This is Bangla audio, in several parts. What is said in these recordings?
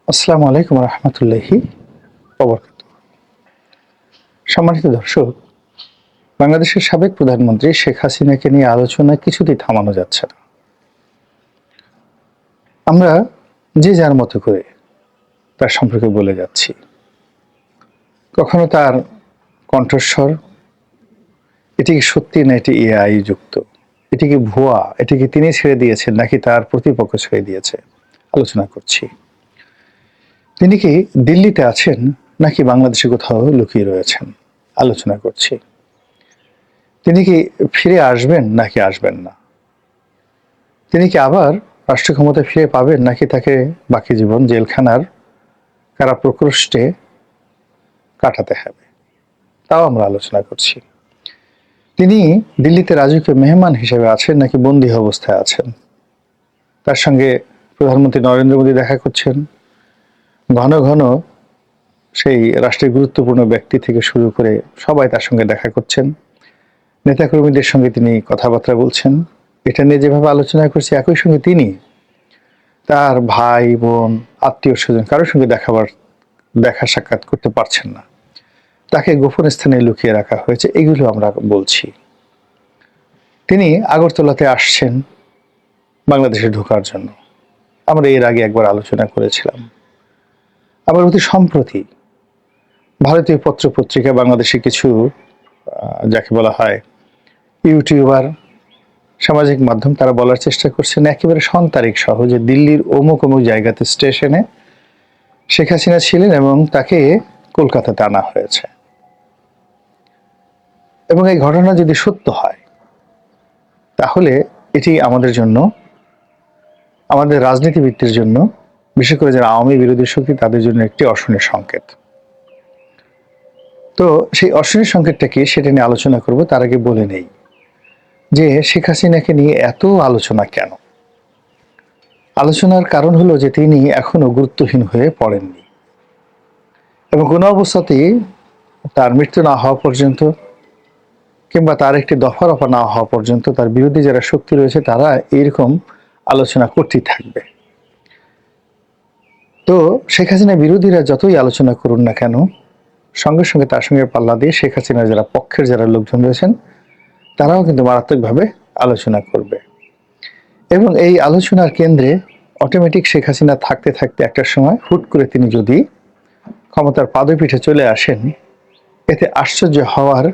আসসালামু আলাইকুম রহমতুল্লাহি ওবরকাত। সম্মানিত দর্শক, বাংলাদেশের সাবেক প্রধানমন্ত্রী শেখ হাসিনাকে নিয়ে আলোচনা কিছুতেই থামানো যাচ্ছে না। আমরা যে যার মতো করে তার সম্পর্কে বলে যাচ্ছি। কখনো তার কণ্ঠস্বর, এটি কি সত্যি না এটি এআই যুক্ত, এটি কি ভুয়া, এটি কি তিনি ছেড়ে দিয়েছেন নাকি তার প্রতিপক্ষ ছেড়ে দিয়েছে, আলোচনা করছি। তিনি কি দিল্লিতে আছেন নাকি বাংলাদেশে কোথাও লুকিয়ে রয়েছেন, আলোচনা করছি। তিনি কি ফিরে আসবেন নাকি আসবেন না, তিনি কি আবার রাষ্ট্র ক্ষমতায় ফিরে পাবেন নাকি তাকে বাকি জীবন জেলখানার কারা প্রকোষ্ঠে কাটাতে হবে, তাও আমরা আলোচনা করছি। তিনি দিল্লিতে রাজকীয় মেহমান হিসেবে আছেন নাকি বন্দী অবস্থায় আছেন, তার সঙ্গে প্রধানমন্ত্রী নরেন্দ্র মোদী দেখা করছেন, ঘন ঘন সেই রাষ্ট্রের গুরুত্বপূর্ণ ব্যক্তি থেকে শুরু করে সবাই তার সঙ্গে দেখা করছেন, নেতাকর্মীদের সঙ্গে তিনি কথাবার্তা বলছেন। এটা নিয়ে যেভাবে আলোচনা করছি, একই সঙ্গে তিনি তার ভাই বোন আত্মীয় স্বজন কারোর সঙ্গে দেখা সাক্ষাৎ করতে পারছেন না, তাকে গোপন স্থানে লুকিয়ে রাখা হয়েছে, এগুলো আমরা বলছি। তিনি আগরতলাতে আসছেন বাংলাদেশে ঢোকার জন্য, আমরা এর আগে একবার আলোচনা করেছিলাম। আবার অতি সম্প্রতি ভারতীয় পত্র পত্রিকা বাংলাদেশে কিছু যাকে বলা হয় ইউটিউবার, সামাজিক মাধ্যম, তারা বলার চেষ্টা করছেন একেবারে সন্তারিখ সহ যে দিল্লির অমুক অমুক জায়গাতে স্টেশনে শেখ হাসিনা ছিলেন এবং তাকে কলকাতাতে আনা হয়েছে। এবং এই ঘটনা যদি সত্য হয় তাহলে এটি আমাদের জন্য, আমাদের রাজনীতিবিদদের জন্য, বিশেষ করে যারা আওয়ামী বিরোধী শক্তি, তাদের জন্য একটি অশনির সংকেত। তো সেই অশনির সংকেতটা কি সেটা নিয়ে আলোচনা করব। তার আগে বলে নেই যে শেখ হাসিনাকে নিয়ে এত আলোচনা কেন। আলোচনার কারণ হলো যে তিনি এখনো গুরুত্বহীন হয়ে পড়েননি এবং কোনো অবস্থাতেই তার মৃত্যু না হওয়া পর্যন্ত কিংবা তার একটি দফা রফা না হওয়া পর্যন্ত তার বিরোধী যারা শক্তি রয়েছে তারা এইরকম আলোচনা করতেই থাকবে। তো শেখ হাসিনা বিরোধীরা যতই আলোচনা করুন না কেন, সঙ্গে সঙ্গে তার সঙ্গে পাল্লা দিয়ে শেখ হাসিনার যারা পক্ষের যারা লোকজন রয়েছেন তারাও কিন্তু মারাত্মকভাবে আলোচনা করবে এবং এই আলোচনার কেন্দ্রে অটোমেটিক শেখ হাসিনা থাকতে থাকতে একটা সময় হুট করে তিনি যদি ক্ষমতার পাদপীঠে চলে আসেন, এতে আশ্চর্য হওয়ার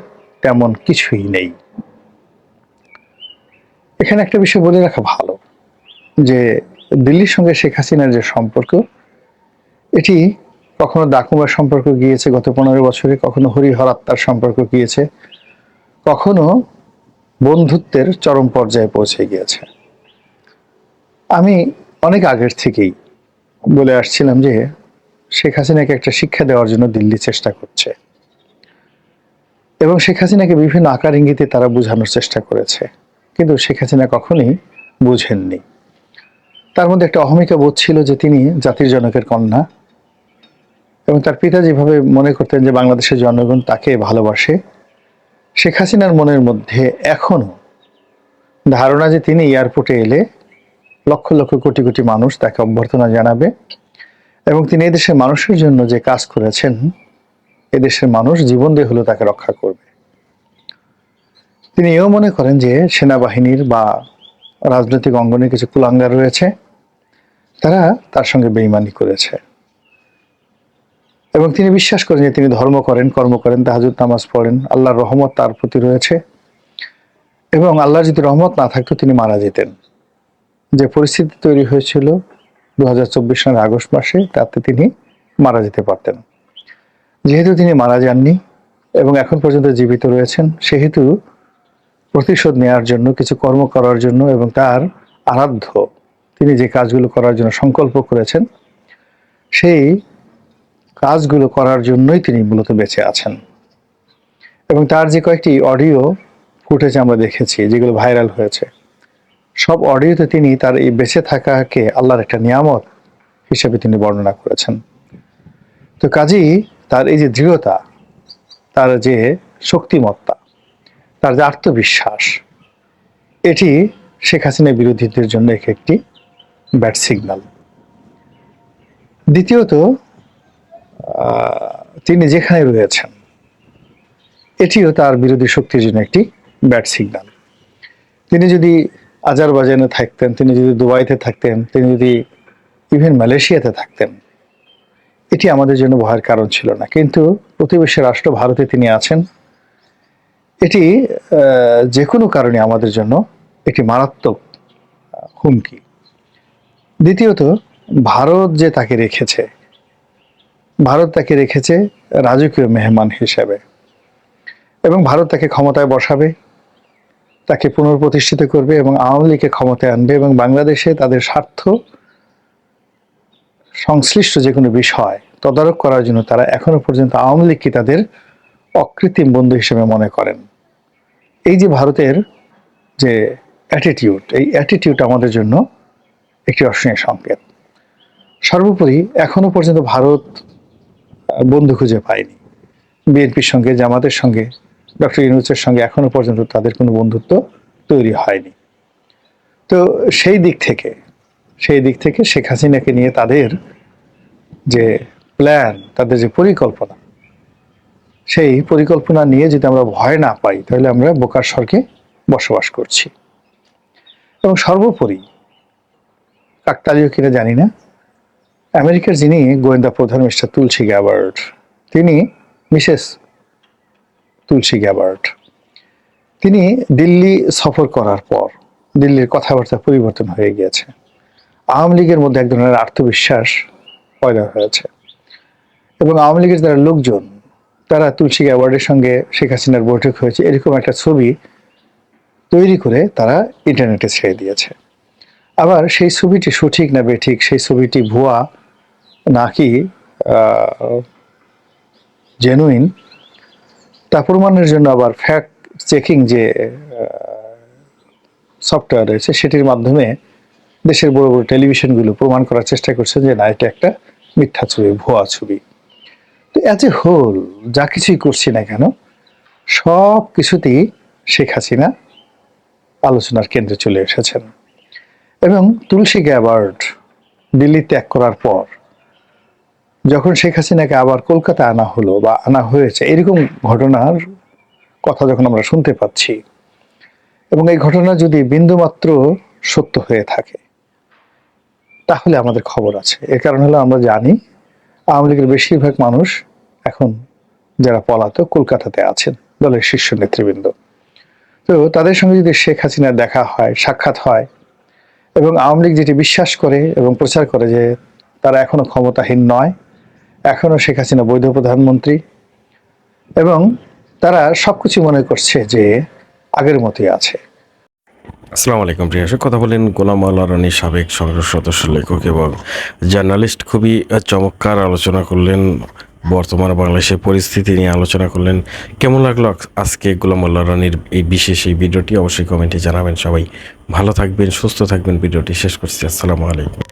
তেমন কিছুই নেই। এখানে একটা বিষয় বলে রাখা ভালো যে দিল্লির সঙ্গে শেখ হাসিনার যে সম্পর্ক, এটি কখনো দাকুমার সম্পর্ক গিয়েছে গত 15 বছরে, কখনো হরিহরাত্মার সম্পর্ক গিয়েছে, কখনো বন্ধুত্বের চরম পর্যায়ে পৌঁছে গিয়েছে। আমি অনেক আগের থেকেই বলে আসছিলাম যে শেখ হাসিনাকে একটা শিক্ষা দেওয়ার জন্য দিল্লি চেষ্টা করছে এবং শেখ হাসিনাকে বিভিন্ন আকার ইঙ্গিতে তারা বোঝানোর চেষ্টা করেছে, কিন্তু শেখ হাসিনা কখনোই বুঝেননি। তার মধ্যে একটা অহমিকা বোধ ছিল যে তিনি জাতির জনকের কন্যা এবং তার পিতা যেভাবে মনে করতেন যে বাংলাদেশের জনগণ তাকে ভালোবাসে, শেখ হাসিনার মনের মধ্যে এখনো ধারণা যে তিনি এয়ারপোর্টে এলে লক্ষ লক্ষ কোটি কোটি মানুষ তাকে অভ্যর্থনা জানাবে এবং তিনি এদেশের মানুষের জন্য যে কাজ করেছেন, এদেশের মানুষ জীবন দিয়ে হলেও তাকে রক্ষা করবে। তিনি এও মনে করেন যে সেনাবাহিনীর বা রাজনৈতিক অঙ্গনে কিছু কুলাঙ্গার রয়েছে, তারা তার সঙ্গে বেইমানি করেছে এবং তিনি বিশ্বাস করেন যে তিনি ধর্ম করেন, কর্ম করেন, তাহাজ্জুদ নামাজ পড়েন, আল্লাহর রহমত তার প্রতি রয়েছে এবং আল্লাহর যদি রহমত না থাকতো তিনি মারা যেতেন। যে পরিস্থিতি তৈরি হয়েছিল 2024 সালের আগস্ট মাসে, তাতে তিনি মারা যেতে পারতেন। যেহেতু তিনি মারা যাননি এবং এখন পর্যন্ত জীবিত রয়েছেন, সেহেতু প্রতিশোধ নেওয়ার জন্য, কিছু কর্ম করার জন্য এবং তার আরাধ্য তিনি যে কাজগুলো করার জন্য সংকল্প করেছেন, সেই কাজগুলো করার জন্যই তিনি মূলত বেঁচে আছেন। এবং তার যে কয়েকটি অডিও ফুটেজ আমরা দেখেছি যেগুলো ভাইরাল হয়েছে, সব অডিওতে তিনি তার এই বেঁচে থাকাকে আল্লাহর একটা নিয়ামত হিসেবে তিনি বর্ণনা করেছেন। তো কাজেই তার এই যে দৃঢ়তা, তার যে শক্তিমত্তা, তার যে আত্মবিশ্বাস, এটি শেখ হাসিনা বিরোধীদের জন্য একটি ব্যাড সিগন্যাল। দ্বিতীয়ত, তিনি যেখানে রয়েছেন এটিও তার বিরোধী শক্তির জন্য একটি ব্যাড সিগন্যাল। তিনি যদি আজারবাইজানে থাকতেন, তিনি যদি দুবাইতে থাকতেন, তিনি যদি ইভেন মালয়েশিয়াতে থাকতেন, এটি আমাদের জন্য ভয়ের কারণ ছিল না। কিন্তু প্রতিবেশী রাষ্ট্র ভারতে তিনি আছেন, এটি যে কোনো কারণে আমাদের জন্য একটি মারাত্মক হুমকি। দ্বিতীয়ত, ভারত যে তাকে রেখেছে, ভারত তাকে রেখেছে রাজকীয় মেহমান হিসেবে, এবং ভারত তাকে ক্ষমতায় বসাবে, তাকে পুনর্প্রতিষ্ঠিত করবে এবং আওয়ামী লীগকে ক্ষমতায় আনবে, এবং বাংলাদেশে তাদের স্বার্থ সংশ্লিষ্ট যে কোনো বিষয় তদারক করার জন্য তারা এখনো পর্যন্ত আওয়ামী লীগকে তাদের অকৃত্রিম বন্ধু হিসেবে মনে করেন। এই যে ভারতের যে অ্যাটিটিউড, এই অ্যাটিটিউড আমাদের জন্য একটি অশনীয় সংকেত। সর্বোপরি এখনো পর্যন্ত ভারত বন্ধু খুঁজে পায়নি। বিএনপির সঙ্গে, জামাতের সঙ্গে, ডক্টর ইউনূসের সঙ্গে এখনো পর্যন্ত তাদের কোনো বন্ধুত্ব তৈরি হয়নি। তো সেই দিক থেকে শেখ হাসিনাকে নিয়ে তাদের যে প্ল্যান, তাদের যে পরিকল্পনা, সেই পরিকল্পনা নিয়ে যদি আমরা ভয় না পাই তাহলে আমরা বোকার স্বর্গে বসবাস করছি। এবং সর্বোপরি, কাকতালীয় কিনা জানি না, আমেরিকার যিনি গোয়েন্দা প্রধান মিস্টার তুলসী গ্যাবার্ড, তিনি মিসেস তুলসী গ্যাবার্ড, তিনি দিল্লি সফর করার পর দিল্লির কথাবার্তা পরিবর্তন হয়ে গিয়েছে। আওয়ামী লীগের মধ্যে এক ধরনের আত্মবিশ্বাস পয়দা হয়েছে, এবং আওয়ামী লীগের যারা লোকজন তারা তুলসী গ্যাবার্ডের সঙ্গে শেখ হাসিনার বৈঠক হয়েছে এরকম একটা ছবি তৈরি করে তারা ইন্টারনেটে ছেড়ে দিয়েছে। আবার সেই ছবিটি সঠিক না বেঠিক, সেই ছবিটি ভুয়া নাকি জেনুইন, তা প্রমাণের জন্য আবার ফ্যাক্ট চেকিং যে সফটওয়্যার রয়েছে সেটির মাধ্যমে দেশের বড় বড় টেলিভিশনগুলো প্রমাণ করার চেষ্টা করছে যে না, এটা একটা মিথ্যা ছবি, ভুয়া ছবি। তো অ্যাজ এ হোল যা কিছুই করছি না কেন, সব কিছুতেই শেখ হাসিনা আলোচনার কেন্দ্রে চলে এসেছেন। এবং তুলসী গ্যাবার্ড দিল্লি ত্যাগ করার পর যখন শেখ হাসিনাকে আবার কলকাতা আনা হলো বা আনা হয়েছে, এরকম ঘটনার কথা যখন আমরা শুনতে পাচ্ছি, এবং এই ঘটনা যদি বিন্দুমাত্র সত্য হয়ে থাকে তাহলে আমাদের খবর আছে। এর কারণ হলো আমরা জানি আওয়ামী লীগের বেশিরভাগ মানুষ এখন যারা পলাতক কলকাতাতে আছেন, দলের শীর্ষ নেতৃবৃন্দ। তো তাদের সঙ্গে যদি শেখ হাসিনার দেখা হয়, সাক্ষাৎ হয়, এবং আওয়ামী লীগ যেটি বিশ্বাস করে এবং প্রচার করে যে তারা এখনো ক্ষমতাহীন নয়, এখনো শেখ হাসিনা বৈধ প্রধানমন্ত্রী, এবং তারা সবকিছু মনে করছে যে আগের মতোই আছে। আসসালামু আলাইকুম প্রিয় দর্শক, কথা বলেন গোলাম মাওলা রনি, সাবেক সংসদ সদস্য, লেখক এবং জার্নালিস্ট। খুবই চমৎকার আলোচনা করলেন, বর্তমান বাংলাদেশের পরিস্থিতি নিয়ে আলোচনা করলেন। কেমন লাগলো আজকে গোলাম মাওলা রনির এই বিশেষ এই ভিডিওটি? অবশ্যই কমেন্টে জানাবেন। সবাই ভালো থাকবেন, সুস্থ থাকবেন। ভিডিওটি শেষ করছি। আসসালামু আলাইকুম।